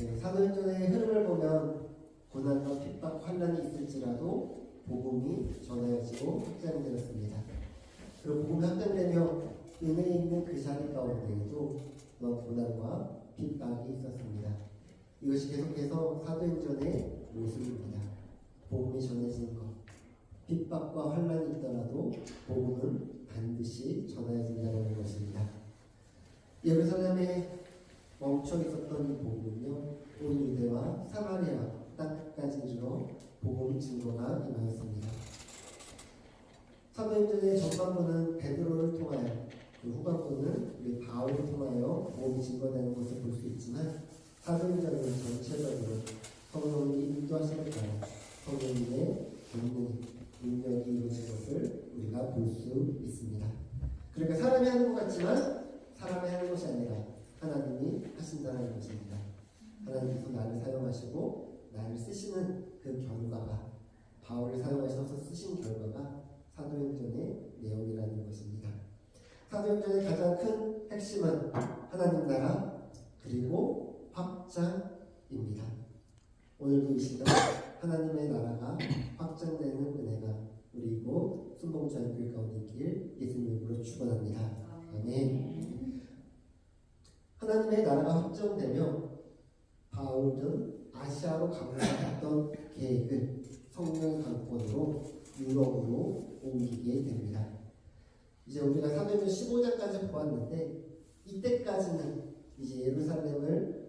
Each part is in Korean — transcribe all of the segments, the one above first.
네, 사도행전의 흐름을 보면 고난과 핍박, 환난이 있을지라도 복음이 전하여지고 확장되었습니다. 그리고 복음이 확장되며 은혜 있는 그 자리 가운데에도 고난과 핍박이 있었습니다. 이것이 계속해서 사도행전의 모습입니다. 복음이 전해지는 것, 핍박과 환난이 있더라도 복음은 반드시 전해진다는 것입니다. 예루살렘에 멈춰 있었던 이 복음은요, 온 유대와 사마리아 땅끝까지 이르러 복음 증거가 임하였습니다. 사도행전의 전반부는 베드로를 통하여, 그 후반부는 우리 바울을 통하여 복음이 증거되는 것을 볼 수 있지만, 사도행전은 전체적으로 성령이 인도하심을 따라 성령님의 권능, 능력이 이루어진 것을 우리가 볼 수 있습니다. 그러니까 사람이 하는 것 같지만 사람이 하는 것이 아니라 하나님이 하신다는 것입니다. 하나님께서 나를 사용하시고 나를 쓰시는 그 결과가, 바울을 사용하셔서 쓰신 결과가 사도행전의 내용이라는 것입니다. 사도행전의 가장 큰 핵심은 하나님 나라 그리고 확장입니다. 오늘도 이 시간 하나님의 나라가 확장되는 은혜가 우리 이곳 순복음교회 가운데 있길 예수님 이름으로 축원합니다. 아멘. 하나님의 나라가 확정되며 바울은 아시아로 가보았던 계획을 성령 강권으로 유럽으로 옮기게 됩니다. 이제 우리가 사도행전 15장까지 보았는데 이때까지는 이제 예루살렘을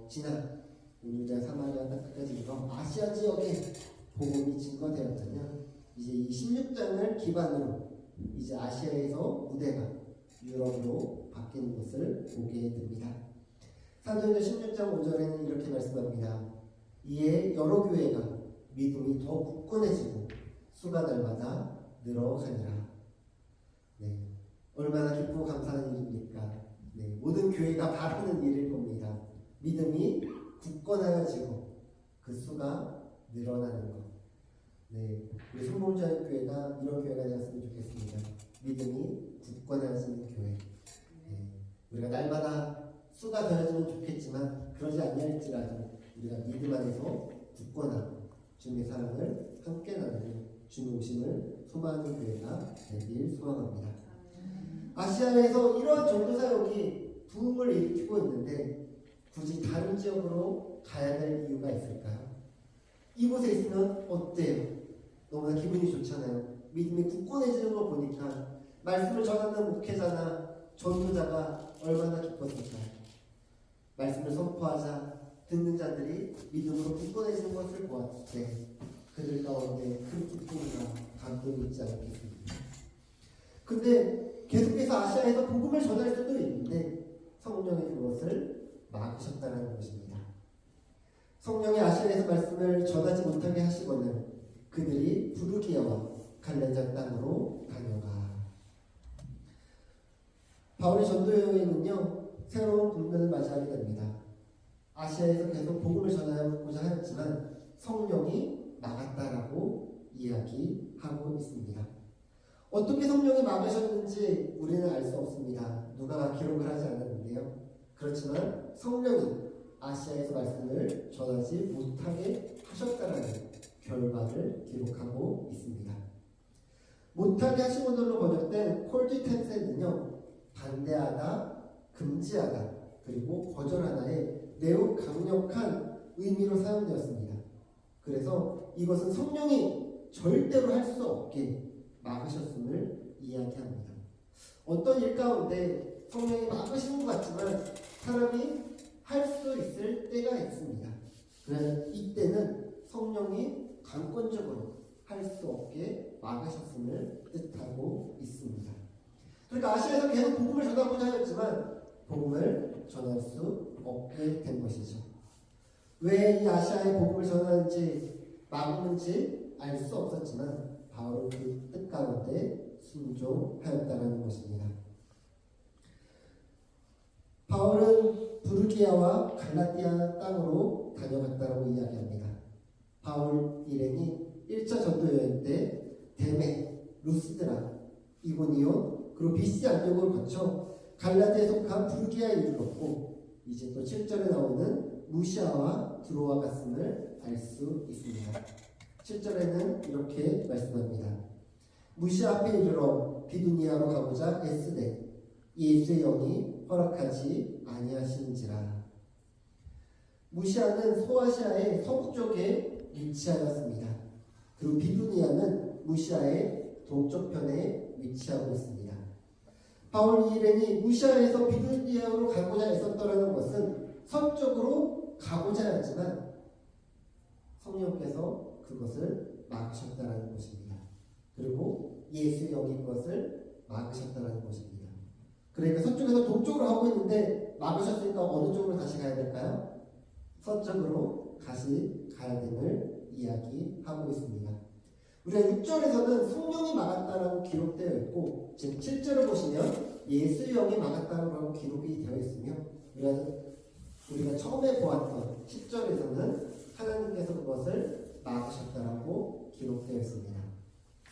지나 유대 사마리아 땅까지 이르러 아시아 지역에 복음이 증거되었다면 이제 이 16장을 기반으로 이제 아시아에서 무대가 유럽으로 바뀌는 것을 보게 됩니다. 사도행전 16장 5절에는 이렇게 말씀합니다. 이에 여러 교회가 믿음이 더 굳건해지고 수가 날마다 늘어가니라. 네, 얼마나 기쁘고 감사한 일입니까? 네, 모든 교회가 바라는 일일 겁니다. 믿음이 굳건하여지고 그 수가 늘어나는 것. 네, 우리 순복음교회가 이런 교회가 되었으면 좋겠습니다. 믿음이 굳건해지는 교회. 네, 우리가 날마다 수가 더해지면 좋겠지만 그러지 아니할지라도 우리가 믿음 안에서 굳건하고 주님의 사랑을 함께 나누는 주님 오심을 소망하는 교회가 되길 소망합니다. 아시아에서 이러한 전도 사역이 부흥을 일으키고 있는데 굳이 다른 지역으로 가야 될 이유가 있을까요? 이곳에 있으면 어때요? 너무나 기분이 좋잖아요. 믿음이 굳건해지는 걸 보니까 말씀을 전하는 목회자나 전도자가 얼마나 기뻤을까요? 말씀을 선포하자 듣는 자들이 믿음으로 굳건해지는 것을 보았을 때 그들 가운데 큰 기쁨과 감동이 있지 않겠습니까? 근데 계속해서 아시아에서 복음을 전할 수도 있는데 성령이 그것을 막으셨다는 것입니다. 성령이 아시아에서 말씀을 전하지 못하게 하시고는 그들이 부르기아와 갈라디아 땅으로 다녀가. 바울의 전도 여행은요, 새로운 국면을 맞이하게 됩니다. 아시아에서 계속 복음을 전하고자 하였지만 성령이 막았다라고 이야기하고 있습니다. 어떻게 성령이 막으셨는지 우리는 알 수 없습니다. 누가 기록을 하지 않았는데요. 그렇지만 성령이 아시아에서 말씀을 전하지 못하게 하셨다는 결과를 기록하고 있습니다. 못하게 하신 것으로 번역된 콜디텐세는요, 반대하다, 금지하다, 그리고 거절하다의 매우 강력한 의미로 사용되었습니다. 그래서 이것은 성령이 절대로 할 수 없게 막으셨음을 이야기합니다. 어떤 일 가운데 성령이 막으시는 것 같지만 사람이 할 수 있을 때가 있습니다. 그래서 이때는 성령이 강권적으로 할 수 없게 막으셨음을 뜻하고 있습니다. 그러니까 아시아에서 계속 복음을 전하고자 하였지만 복음을 전할 수 없게 된 것이죠. 왜 이 아시아에 복음을 전하는지 막는지 알 수 없었지만 바울은 그 뜻 가운데 순종하였다는 것입니다. 바울은 부르기아와 갈라디아 땅으로 다녀갔다고 이야기합니다. 바울 일행이 1차 전도 여행 때 데메, 루스드라, 이고니온, 그리고 비시디 안디옥을 거쳐 갈라디아에 속한 부르기아에 이르렀고 이제 또 7절에 나오는 무시아와 드로아 같음을 알 수 있습니다. 7절에는 이렇게 말씀합니다. 무시아 앞에 이르러 비두니아로 가고자 애쓰되 예수의 영이 허락하지 아니하시는지라. 무시아는 소아시아의 서북쪽에 위치하였습니다. 그리고 비두니아는 무시아의 동쪽편에 위치하고 있습니다. 바울 이 일행이 무시아에서 비두니아로 가고자 애썼더라는 것은 서쪽으로 가고자 했지만 성령께서 그것을 막으셨다는 것입니다. 그리고 예수의 영이 그것을 막으셨다는 것입니다. 그러니까 서쪽에서 동쪽으로 가고 있는데 막으셨으니까 어느 쪽으로 다시 가야 될까요? 서쪽으로 다시 가야 됨을 이야기하고 있습니다. 우리가 6절에서는 성령이 막았다라고 기록되어 있고 지금 7절을 보시면 예수의 영이 막았다라고 기록이 되어 있으며 우리가 처음에 보았던 10절에서는 하나님께서 그것을 막으셨다라고 기록되어 있습니다.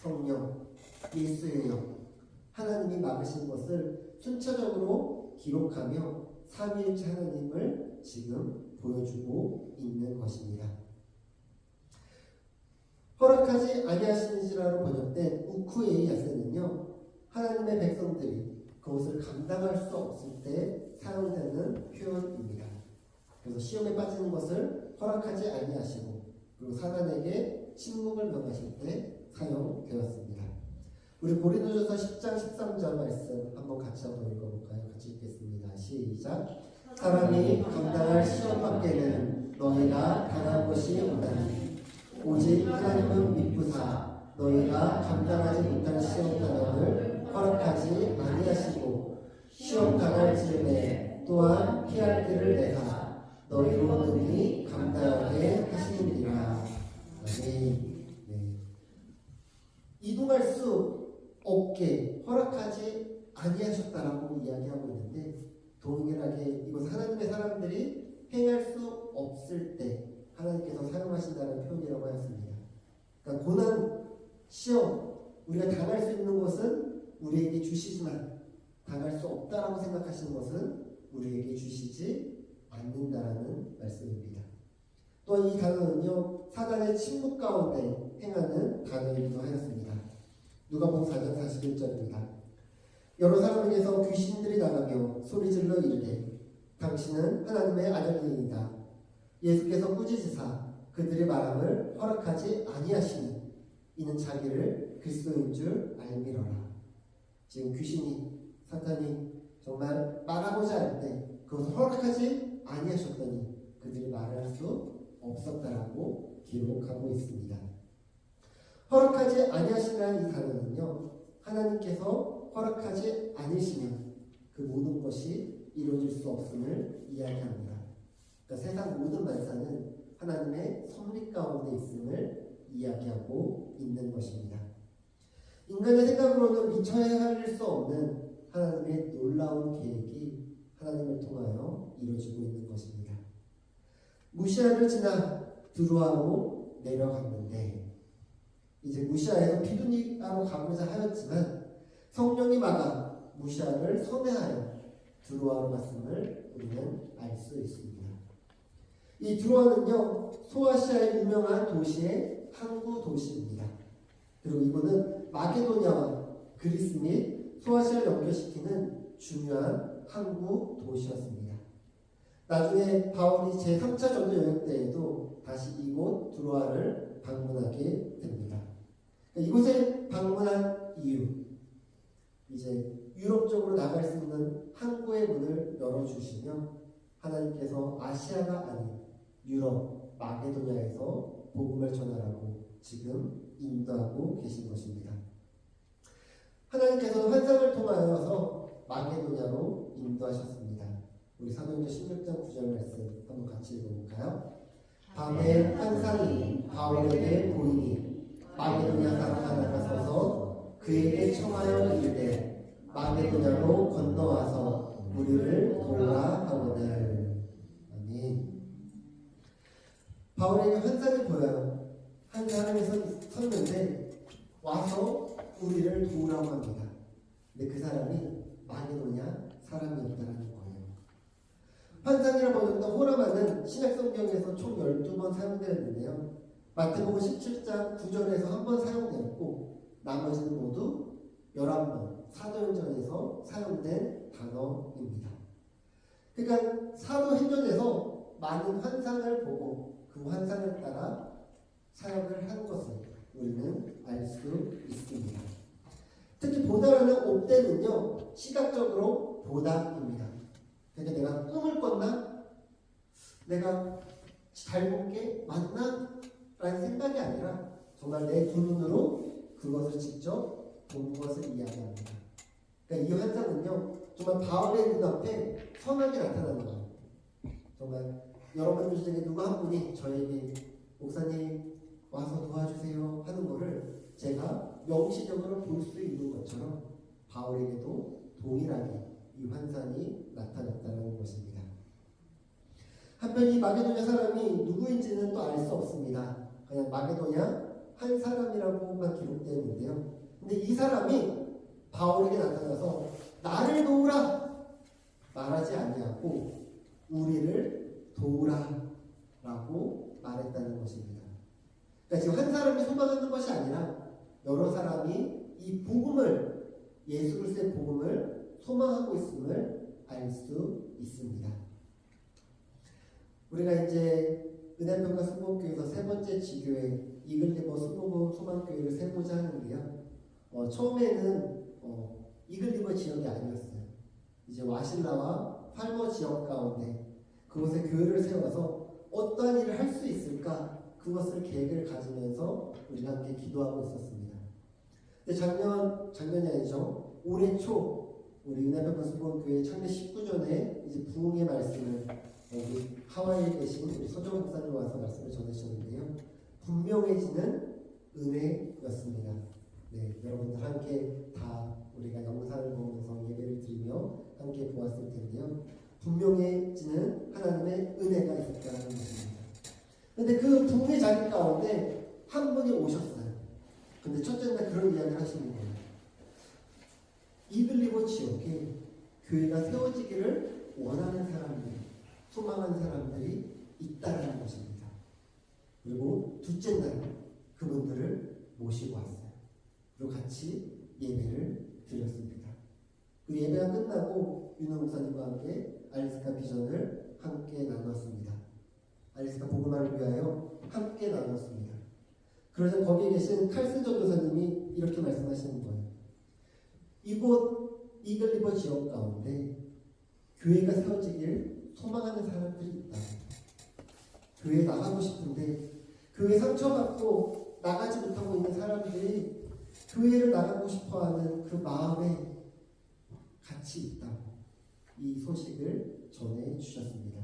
성령, 예수의 영, 하나님이 막으신 것을 순차적으로 기록하며 삼위일체 하나님을 지금 보여주고 있는 것입니다. 허락하지 아니하시는지라로 번역된 우쿠에이 야세는요, 하나님의 백성들이 그것을 감당할 수 없을 때 사용되는 표현입니다. 그래서 시험에 빠지는 것을 허락하지 아니하시고 그리고 사단에게 침묵을 명하실 때 사용되었습니다. 우리 고린도전서 10장 13절 말씀 한번 같이 한번 읽어볼까요? 같이 읽겠습니다. 시작. 사람이 감당할 시험 밖에는 너희가 당한 것이 없다니 오직 하나님은 미쁘사 너희가 감당하지 못할 시험 단원을 허락하지 아니하시고 시험 당할 즈음에 또한 피할 길을 내사 너희로 능히 감당하게 하시느니라. 아멘. 네. 이동할 수 없게 허락하지 아니하셨다라고 이야기하고 있는데 동일하게 이것은 하나님의 사람들이 행할 수 없을 때 하나님께서 사용하신다는 표현이라고 하였습니다. 그러니까 고난, 시험, 우리가 당할 수 있는 것은 우리에게 주시지만 당할 수 없다라고 생각하시는 것은 우리에게 주시지 않는다라는 말씀입니다. 또한 이 단어는요, 사단의 침묵 가운데 행하는 단어이기도 하였습니다. 누가복음 4장 41절입니다. 여러 사람에게서 귀신들이 나가며 소리질러 이르되 당신은 하나님의 아들이니이다. 예수께서 꾸짖으사 그들의 말함을 허락하지 아니하시니 이는 자기를 그리스도인 줄 알미러라. 지금 귀신이 사탄이 정말 말하고자 할 때 그것을 허락하지 아니하셨더니 그들이 말할 수 없었다라고 기록하고 있습니다. 허락하지 아니하시라는 이 단어는요, 하나님께서 허락하지 않으시면 그 모든 것이 이루어질 수 없음을 이야기합니다. 그러니까 세상 모든 만사는 하나님의 섭리 가운데 있음을 이야기하고 있는 것입니다. 인간의 생각으로는 미처 헤아릴 수 없는 하나님의 놀라운 계획이 하나님을 통하여 이루어지고 있는 것입니다. 무시아를 지나 두루아로 내려갔는데 이제 무시아에서 비두니아로 가고자 하였지만 성령이 막아 무시아를 선회하여 두루아로 갔음을 우리는 알 수 있습니다. 이 두루아는요, 소아시아의 유명한 도시의 항구 도시입니다. 그리고 이거는 마게도냐와 그리스 및 소아시아를 연결시키는 중요한 항구 도시였습니다. 나중에 바울이 제3차 전도 여행 때에도 다시 이곳 두루아를 방문하게 됩니다. 이곳에 방문한 이유, 이제 유럽 쪽으로 나갈 수 있는 항구의 문을 열어주시며 하나님께서 아시아가 아닌 유럽, 마게도냐에서 복음을 전하라고 지금 인도하고 계신 것입니다. 하나님께서 환상을 통하여서 마게도냐로 인도하셨습니다. 우리 사도행전 16장 9절 말씀 한번 같이 읽어볼까요? 밤에 환상이 바울에게 보이니 마게도냐 사람 하나가 서서 그에게 청하여 이르되 마게도냐로 건너와서 우리를 도우라 하거늘. 아멘. 바울에게 환상이 보여요. 한 사람이 섰는데 와서 우리를 도우라고 합니다. 근데 그 사람이 마게도냐 사람이었다는 거예요. 환상이라 번역된 호라마는 신약성경에서 총 12번 사용되었는데요. 마태복음 17장 9절에서 한 번 사용되었고 나머지는 모두 11번 사도행전에서 사용된 단어입니다. 그러니까 사도행전에서 많은 환상을 보고 그 환상을 따라 사역을 한 것을 우리는 알 수 있습니다. 특히 보다라는 옵대는요, 시각적으로 보다입니다. 그러니까 내가 꿈을 꿨나? 내가 잘 본 게 맞나? 라는 생각이 아니라 정말 내 두 눈으로 그것을 직접 본 것을 이야기합니다. 그러니까 이 환상은요, 정말 바울의 눈앞에 선하게 나타나는 거예요. 정말 여러분들 중에 누구 한 분이 저에게 목사님 와서 도와주세요 하는 거를 제가 명시적으로 볼 수 있는 것처럼 바울에게도 동일하게 이 환상이 나타났다는 것입니다. 한편 이 마게도냐 사람이 누구인지는 또 알 수 없습니다. 그냥 마게도냐 한 사람이라고만 기록되어 있는데요. 근데 이 사람이 바울에게 나타나서 나를 도우라 말하지 아니하고 우리를 도우라 라고 말했다는 것입니다. 그러니까 지금 한 사람이 소망하는 것이 아니라 여러 사람이 이 복음을, 예수 그리스도의 복음을 소망하고 있음을 알 수 있습니다. 우리가 이제 은혜평가 순복교에서 세 번째 지교회 이글리버 순복음 소망교회를 세고자 하는데요. 처음에는 이글리버 지역이 아니었어요. 이제 와실라와 팔머 지역 가운데 그곳에 교회를 세워서 어떠한 일을 할 수 있을까, 그것을 계획을 가지면서 우리가 함께 기도하고 있었습니다. 근데 작년이 아니죠. 올해 초 우리 은혜평가 순복음교회 창립 19전에 이제 부흥의 말씀을 우리 하와이에 계신 우리 서정 목사님 와서 말씀을 전해주셨는데요. 분명해지는 은혜였습니다. 네, 여러분들 함께 다 우리가 영상을 보면서 예배를 드리며 함께 보았을 텐데요. 분명해지는 하나님의 은혜가 있었다는 것입니다. 근데 그 부흥의 자리 가운데 한 분이 오셨어요. 근데 첫째 날 그런 이야기를 하시는 거예요. 이글리버 지역에 교회가 세워지기를 원하는 사람들이, 소망하는 사람들이 있다는 것입니다. 그리고 둘째 날 그분들을 모시고 왔어요. 그리고 같이 예배를 드렸습니다. 그 예배가 끝나고 윤호 목사님과 함께 알래스카 비전을 함께 나눴습니다. 알래스카 복음화를 위하여 함께 나눴습니다. 그러자 거기에 계신 칼슨 전도사님이 이렇게 말씀하시는 거예요. 이곳 이글리버 지역 가운데 교회가 세워지길 소망하는 사람들이 있다. 교회에 나가고 싶은데 교회 상처받고 나가지 못하고 있는 사람들이 교회를 나가고 싶어하는 그 마음에 같이 있다고 이 소식을 전해주셨습니다.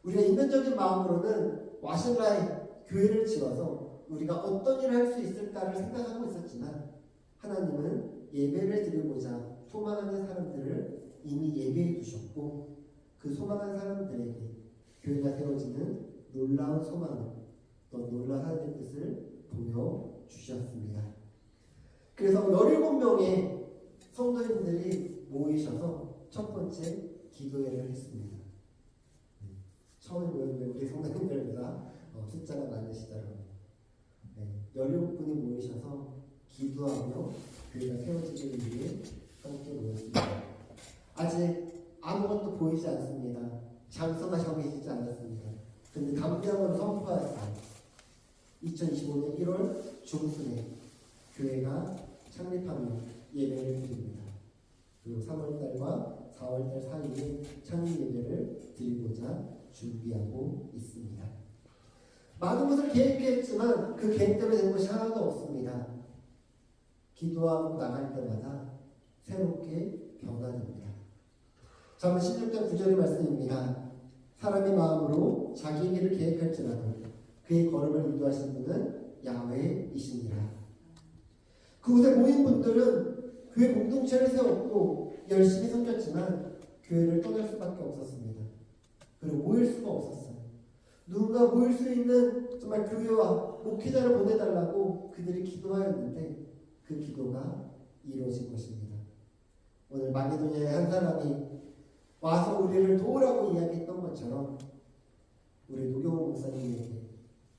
우리가 인간적인 마음으로는 와실라에 교회를 지어서 우리가 어떤 일을 할 수 있을까를 생각하고 있었지만 하나님은 예배를 드리고자 소망하는 사람들을 이미 예배해 두셨고 그 소망하는 사람들에게 교회가 세워지는 놀라운 소망을, 또 놀라운 하나님의 뜻을 보여주셨습니다. 그래서 17명의 성도님들이 모이셔서 첫 번째 기도회를 했습니다. 처음에 모였는데 우리 성도님들보다 숫자가 많으시더라고요. 17분이 모이셔서 기도하며 교회가 세워지기를 위해 함께 모였습니다. 아직 아무것도 보이지 않습니다. 장소가 정해지지 않았습니다. 근데 담대함으로 선포하였어요. 2025년 1월 중순에 교회가 창립하며 예배를 드립니다. 그리고 3월달과 4월달 사이에 창립 예배를 드리고자 준비하고 있습니다. 많은 것을 계획했지만 그 계획대로 된 것이 하나도 없습니다. 기도하고 나갈 때마다 새롭게 변화됩니다. 잠언 16장 9절의 말씀입니다. 사람의 마음으로 자기의 길을 계획할지라도 그의 걸음을 인도하시는 분은 야훼이시니라. 그곳에 모인 분들은 교회 공동체를 세웠고 열심히 섬겼지만 교회를 떠날 수밖에 없었습니다. 그리고 모일 수가 없었어요. 누군가 모일 수 있는 정말 교회와 목회자를 보내달라고 그들이 기도하였는데 그 기도가 이루어진 것입니다. 오늘 마게도냐의 한 사람이 와서 우리를 도우라고 이야기했던 것처럼 우리 노경호 목사님에게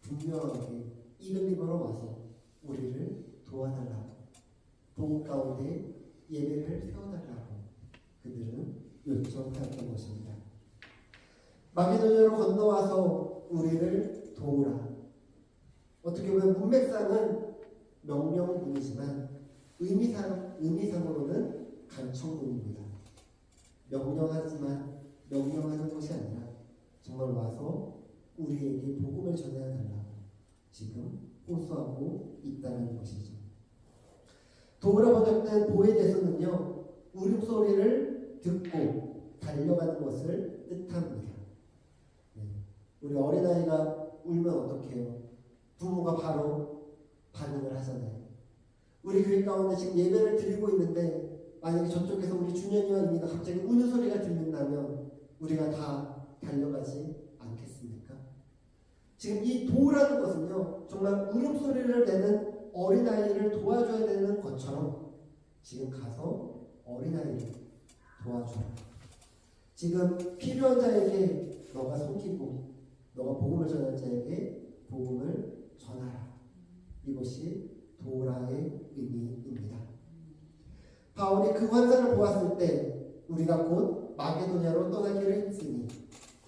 분명하게 이글리버로 와서 우리를 도와달라고, 복 가운데 예배를 세워달라고 그들은 요청하였던 것입니다. 마게도냐로 건너와서 우리를 도우라. 어떻게 보면 문맥상은 명령문이지만 의미상으로는 간청문입니다. 명령하지만 명령하는 것이 아니라 정말 와서 우리에게 복음을 전해야 달라고 지금 호소하고 있다는 것이죠. 도우라 번역된 보에데서는요, 울음소리를 듣고 달려가는 것을 뜻합니다. 네. 우리 어린아이가 울면 어떻게 해요? 부모가 바로 반응을 하잖아요. 우리 교회 가운데 지금 예배를 드리고 있는데 만약에 저쪽에서 우리 준현이와 이미가 갑자기 우는 소리가 들린다면 우리가 다 달려가지 않겠습니까? 지금 이 도우라는 것은요, 정말 울음소리를 내는 어린아이를 도와줘야 되는 것처럼 지금 가서 어린아이를 도와줘라. 지금 필요한 자에게 너가 섬기고 너가 복음을 전할 자에게 복음을 전하라. 이것이 도우라의 의미입니다. 바울이 그 환상을 보았을 때 우리가 곧 마게도냐로 떠나기를 했으니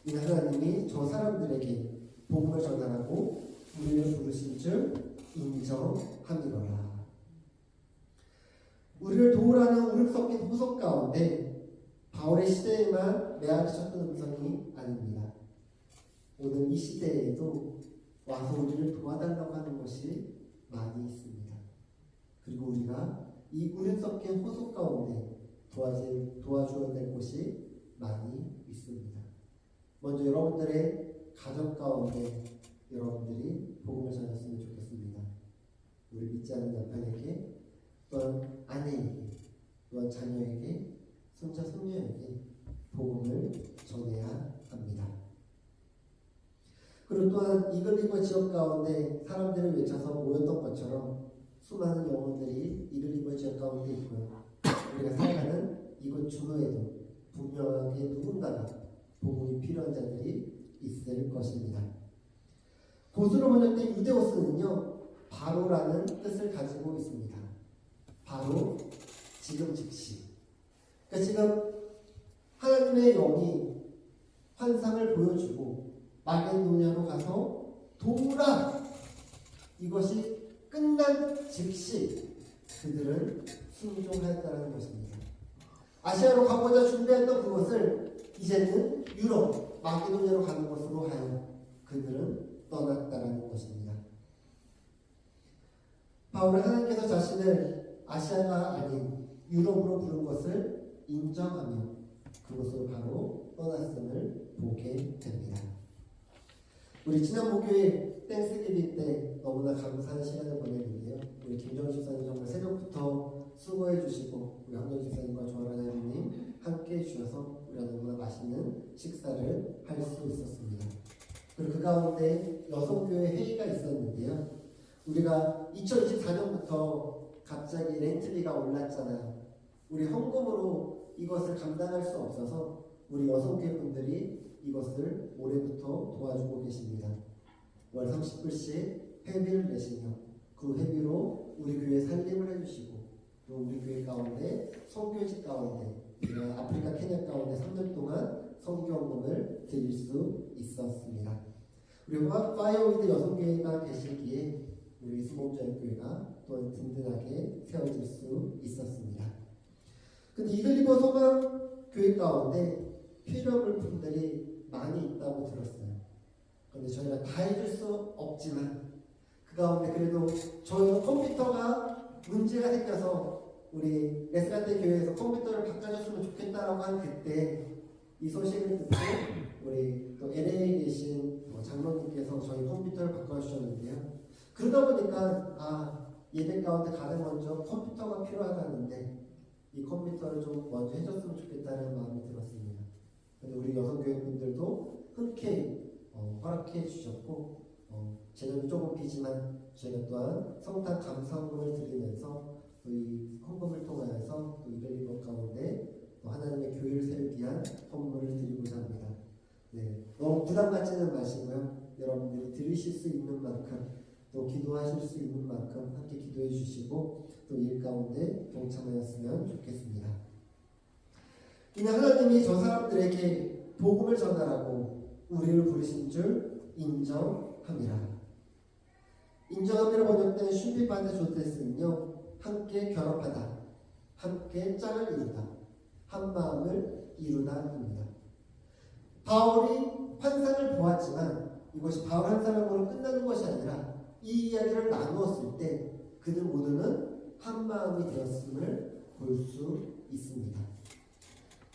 이 하나님이 저 사람들에게 복음을 전하라고 우리를 부르신 줄 인정함이로라. 우리를 도우라는 울음 섞인 후속 가운데 바울의 시대에만 메아리쳤던 음성이 아닙니다. 오늘 이 시대에도 와서 우리를 도와달라고 하는 것이 많이 있습니다. 그리고 우리가 이 울음 섞인 후속 가운데 도와줘야 될 곳이 많이 있습니다. 먼저 여러분들의 가정 가운데 여러분들이 복음을 전했으면 좋겠습니다. 우리 믿지 않는 남편에게, 또한 아내에게, 또한 자녀에게, 손자 손녀에게 복음을 전해야 합니다. 그리고 또한 이글리버 지역 가운데 사람들을 외쳐서 모였던 것처럼 수많은 영혼들이 이글리버 지역 가운데 있고요. 우리가 살아가는 이곳 준호에도 분명하게 누군가가 복음이 필요한 자들이 있을 것입니다. 고수로 번역된 유데오스는요, 바로라는 뜻을 가지고 있습니다. 바로, 지금 즉시. 그러니까 지금 하나님의 영이 환상을 보여주고 마게도냐로 가서 도우라, 이것이 끝난 즉시 그들은 순종하였다는 것입니다. 아시아로 가고자 준비했던 그것을 이제는 유럽, 마게도냐로 가는 것으로 하여 그들은 떠났다는 것입니다. 바울은 하나님께서 자신을 아시아가 아닌 유럽으로 부른 것을 인정하며 그것으로 바로 떠났음을 보게 됩니다. 우리 지난 목요일 땡스기빙 때 너무나 감사한 시간을 보냈는데요. 우리 김정희 집사님 정말 새벽부터 수고해 주시고 우리 황정 집사님과 조아라 자매님 함께 해주셔서 우리가 너무나 맛있는 식사를 할 수 있었습니다. 그리고 그 가운데 여성교회 회의가 있었는데요. 우리가 2024년부터 갑자기 렌트비가 올랐잖아요. 우리 헌금으로 이것을 감당할 수 없어서 우리 여성교회 분들이 이것을 올해부터 도와주고 계십니다. 월 30불씩 회비를 내시며 그 회비로 우리 교회 살림을 해주시고 또 우리 교회 가운데 선교직 가운데 아프리카 케냐 가운데 3년 동안 선교헌금을 드릴 수 있었습니다. 우리 파이어위드 여성교회가 계시기에 우리 수목자유교회가 또 든든하게 세워질 수 있었습니다. 근데 이글리버 소망 교회 가운데 필요한 물품들이 많이 있다고 들었어요. 그런데 저희가 다 해줄 수 없지만 그 가운데 그래도 저희 컴퓨터가 문제가 생겨서 우리 레스가테 교회에서 컴퓨터를 바꿔줬으면 좋겠다라고 한 그때 이 소식을 듣고 우리 또 LA에 계신 장로님께서 저희 컴퓨터를 바꿔주셨는데요. 그러다 보니까 예배 가운데 가장 먼저 컴퓨터가 필요하다는데 이 컴퓨터를 좀 먼저 해줬으면 좋겠다는 마음이 들었습니다. 근데 우리 여성교회분들도 흔쾌히 허락해 주셨고 재정이 조금 비지만 저희가 또한 성탄 감사헌금을 드리면서 이 헌금을 통하여서 또 이글리버 가운데 또 하나님의 교회를 세우기 위한 선물을 드리고자 합니다. 네, 너무 부담 갖지는 마시고요. 여러분들이 들으실 수 있는 만큼 또 기도하실 수 있는 만큼 함께 기도해 주시고 또 일 가운데 동참하였으면 좋겠습니다. 그냥 하나님이 저 사람들에게 복음을 전하라고 우리를 부르신 줄 인정함이라. 인정함이라 번역된 슌피반의 조테스는요, 함께 결합하다, 함께 짝을 이루다, 한 마음을 이루다입니다. 바울이 환상을 보았지만 이것이 바울 한 사람으로 끝나는 것이 아니라 이 이야기를 나누었을 때 그들 모두는 한 마음이 되었음을 볼 수 있습니다.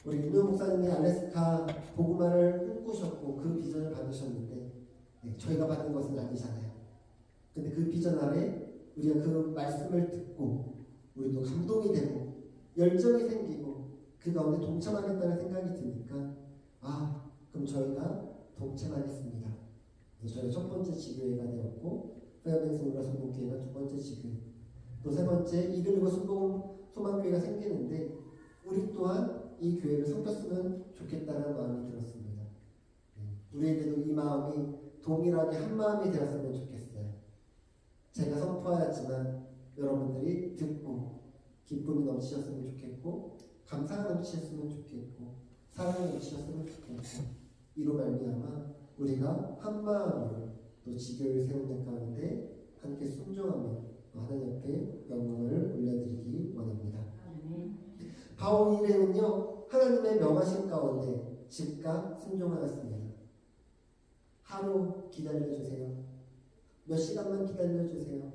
우리 윤호 목사님이 알래스카 복음화를 꿈꾸셨고 그 비전을 받으셨는데 저희가 받은 것은 아니잖아요. 근데 그 비전 아래 우리가 그 말씀을 듣고 우리도 감동이 되고 열정이 생기고 그 가운데 동참하겠다는 생각이 드니까 그럼 저희가 동참하겠습니다. 그래서 저희가 첫 번째 지교회가 되었고 페어뱅스 우라 성공교회가 두 번째 지교회, 또 세 번째 이글리고 소망교회가 생기는데 우리 또한 이 교회를 섬겼으면 좋겠다는 마음이 들었습니다. 우리에게도 이 마음이 동일하게 한 마음이 되었으면 좋겠어요. 제가 선포하였지만 여러분들이 듣고 기쁨이 넘치셨으면 좋겠고 감사가 넘치셨으면 좋겠고 사랑이 넘치셨으면 좋겠고 이로 말미암아 우리가 한 마음으로 또 지교를 세우는 가운데 함께 순종하며 하나님께 영광을 올려드리기 원합니다. 바울 일행은요 하나님의 명하신 가운데 즉각 순종하였습니다. 하루 기다려주세요. 몇 시간만 기다려주세요.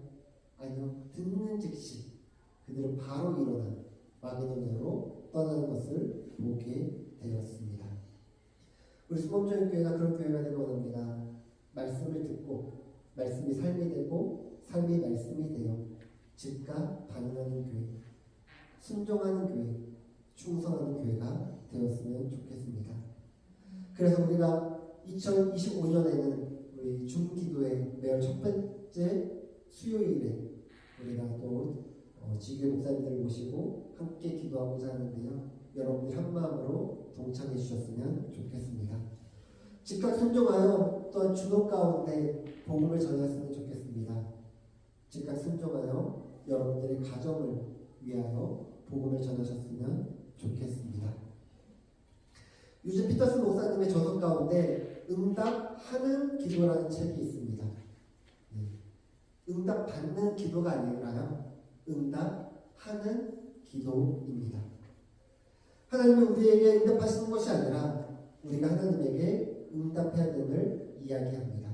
아니요, 듣는 즉시 그들은 바로 일어나 마게도냐로 떠나는 것을 보게 되었습니다. 우리 수범적인 교회가 그런 교회가 되길 원합니다. 말씀을 듣고 말씀이 삶이 되고 삶이 말씀이 되어 즉각 반응하는 교회, 순종하는 교회, 충성하는 교회가 되었으면 좋겠습니다. 그래서 우리가 2025년에는 우리 줌기도회 매월 첫 번째 수요일에 우리가 또 지교회 목사님들 모시고 함께 기도하고자 하는데요. 여러분들 한 마음으로 동참해 주셨으면 좋겠습니다. 즉각 순종하여 또한 주도 가운데 복음을 전했으면 좋겠습니다. 즉각 순종하여 여러분들의 가정을 위하여 복음을 전하셨으면 좋겠습니다. 유진 피터스 목사님의 저서 가운데 응답하는 기도라는 책이 있습니다. 응답받는 기도가 아니라요. 응답하는 기도입니다. 하나님이 우리에게 응답하시는 것이 아니라 우리가 하나님에게 응답해야 됨을 이야기합니다.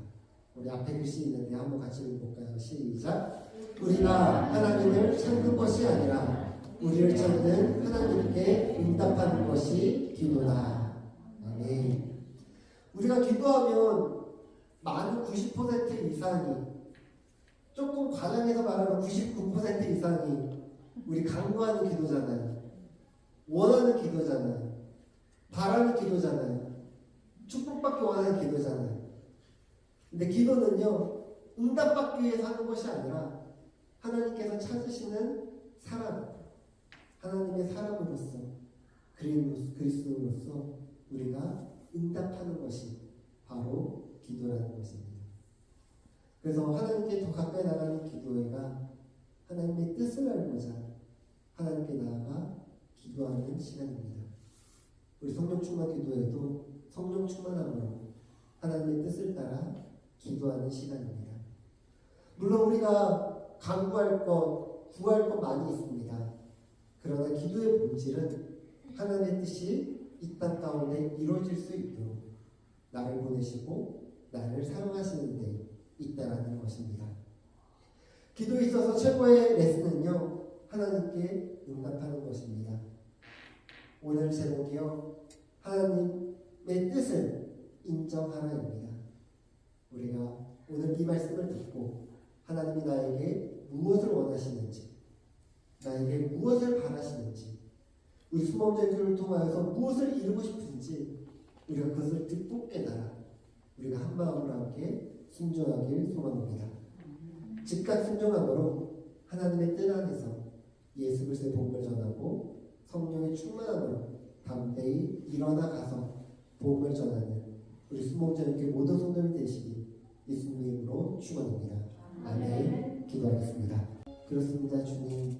우리 앞에 글씨 있는데 한번 같이 읽어볼까요? 시작! 우리가 하나님을 찾는 것이 아니라 우리를 찾는 하나님께 응답하는 것이 기도다. 아멘. 우리가 기도하면 많은 90% 이상이, 조금 과장해서 말하면 99% 이상이 우리 간구하는 기도잖아요. 원하는 기도잖아요. 바라는 기도잖아요. 축복받기 원하는 기도잖아요. 근데 기도는요, 응답받기 위해서 하는 것이 아니라 하나님께서 찾으시는 사람, 하나님의 사람으로서, 그리스도로서 우리가 응답하는 것이 바로 기도라는 것입니다. 그래서 하나님께 더 가까이 나가는 기도회가 하나님의 뜻을 알고자 하나님께 나아가 기도하는 시간입니다. 우리 성령 충만 기도회도 성령 충만함으로 하나님의 뜻을 따라 기도하는 시간입니다. 물론 우리가 간구할 것, 구할 것 많이 있습니다. 그러나 기도의 본질은 하나님의 뜻이 이 땅 가운데 이루어질 수 있도록 나를 보내시고 나를 사용하시는 데 있다라는 것입니다. 기도에 있어서 최고의 레슨은요, 하나님께 응답하는 것입니다. 오늘 제목이요, 하나님의 뜻을 인정하라입니다. 우리가 오늘 이 말씀을 듣고 하나님이 나에게 무엇을 원하시는지, 나에게 무엇을 바라시는지, 우리 수범제교를 통하여서 무엇을 이루고 싶은지 우리가 그것을 듣고 깨달아 우리가 한 마음으로 함께 순종하길 소망합니다. 즉각 순종함으로 하나님의 뜻 안에서 예수 그리스도의 복음을 전하고 성령의 충만함으로 담대히 일어나 가서 복음을 전하는 우리 수목자님께 모든 성도님 되시기 예수님의 이름으로 축원합니다. 아멘. 기도하겠습니다. 그렇습니다. 주님,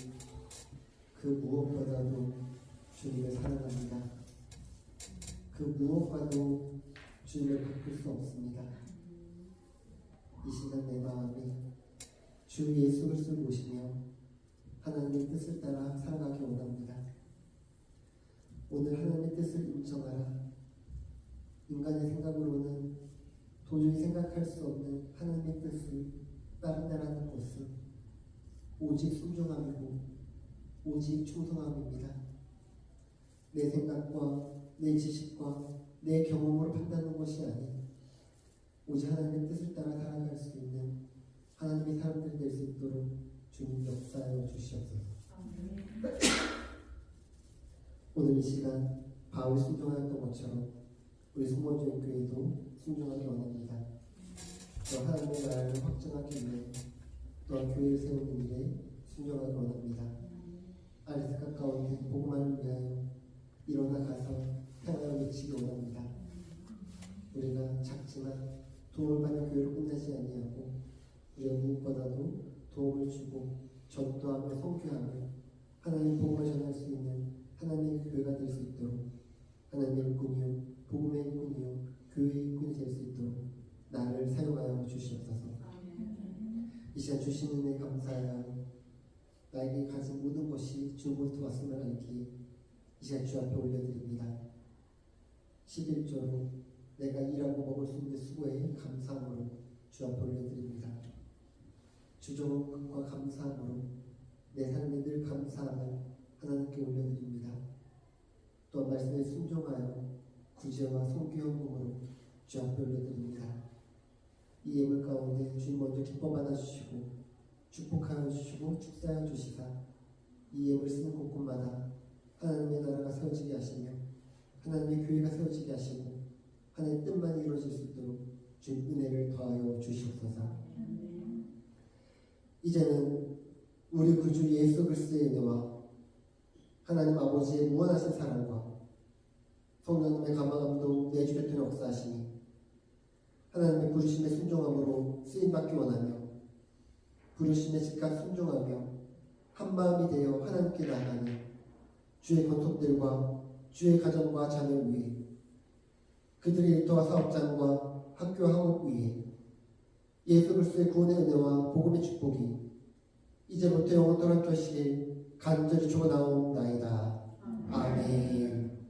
그 무엇보다도 주님을 사랑합니다. 그 무엇과도 주님을 바꿀 수 없습니다. 이 시간 내 마음에 주 예수 그리스도를 모시며 하나님의 뜻을 따라 살아가기 원합니다. 오늘 하나님의 뜻을 인정하라. 인간의 생각으로는 도저히 생각할 수 없는 하나님의 뜻을 따른다라는 것은 오직 순종함이고 오직 충성함입니다. 내 생각과 내 지식과 내 경험으로 판단하는 것이 아닌 오직 하나님의 뜻을 따라 살아갈 수 있는 하나님의 사람들이 될 수 있도록 주님 역사하여 주시옵소서. 오늘 이 시간 바울 순종하였던 것처럼 우리 수모주의 교회도 순종하기 원합니다. 또 하나님의 나라를 확증하기 위해 또한 교회를 세우는 일에 순종하기 원합니다. 아리스카 가운데 복음화를 위하여 일어나 가서 평화를 외치기 원합니다. 우리가 작지만 도움을 받는 교회로 끝나지 아니하고 우리가 무엇보다도 도움을 주고 전도하며 선교하며 하나님의 복음을 전할 수 있는 하나님의 교회가 될 수 있도록 하나님의 일꾼이요 복음의 일꾼이요 교회의 일꾼이 될 수 있도록 나를 사용하여 주시옵소서. 이 시간 주신 은혜 감사하여 나에게 가진 모든 것이 주로부터 왔음을 알기에 이 시간 주 앞에 올려드립니다. 11조로 내가 일하고 먹을 수 있는 수고에 감사함으로 주 앞에 올려드립니다. 주종과 감사함으로 내 삶에 늘 감사함을 하나님께 올려드립니다. 또 말씀에 순종하여 구제와 선교 헌금으로 주 앞에 올려드립니다. 이 예물 가운데 주님 먼저 기뻐 받아주시고 축복하여 주시고 축사하여 주시사 이 예물 쓰는 곳곳마다 하나님의 나라가 세워지게 하시며 하나님의 교회가 세워지게 하시고 하나님의 뜻만 이루어질 수 있도록 주님 은혜를 더하여 주시옵소서. 이제는 우리 구주 예수 그리스도의 은혜와 하나님 아버지의 무한하신 사랑과 성령님의 감화감동 내 주변에 역사하시니 하나님의 부르심에 순종함으로 쓰임받기 원하며 부르심에 즉각 순종하며 한마음이 되어 하나님께 나아가는 주의 권속들과 주의 가정과 자녀를 위해 그들의 일터와 사업장과 학교와 학업 위에 예수 그리스도의 구원의 은혜와 복음의 축복이 이제부터 영원토록 하시길 간절히 축원하옵나이다. 아멘.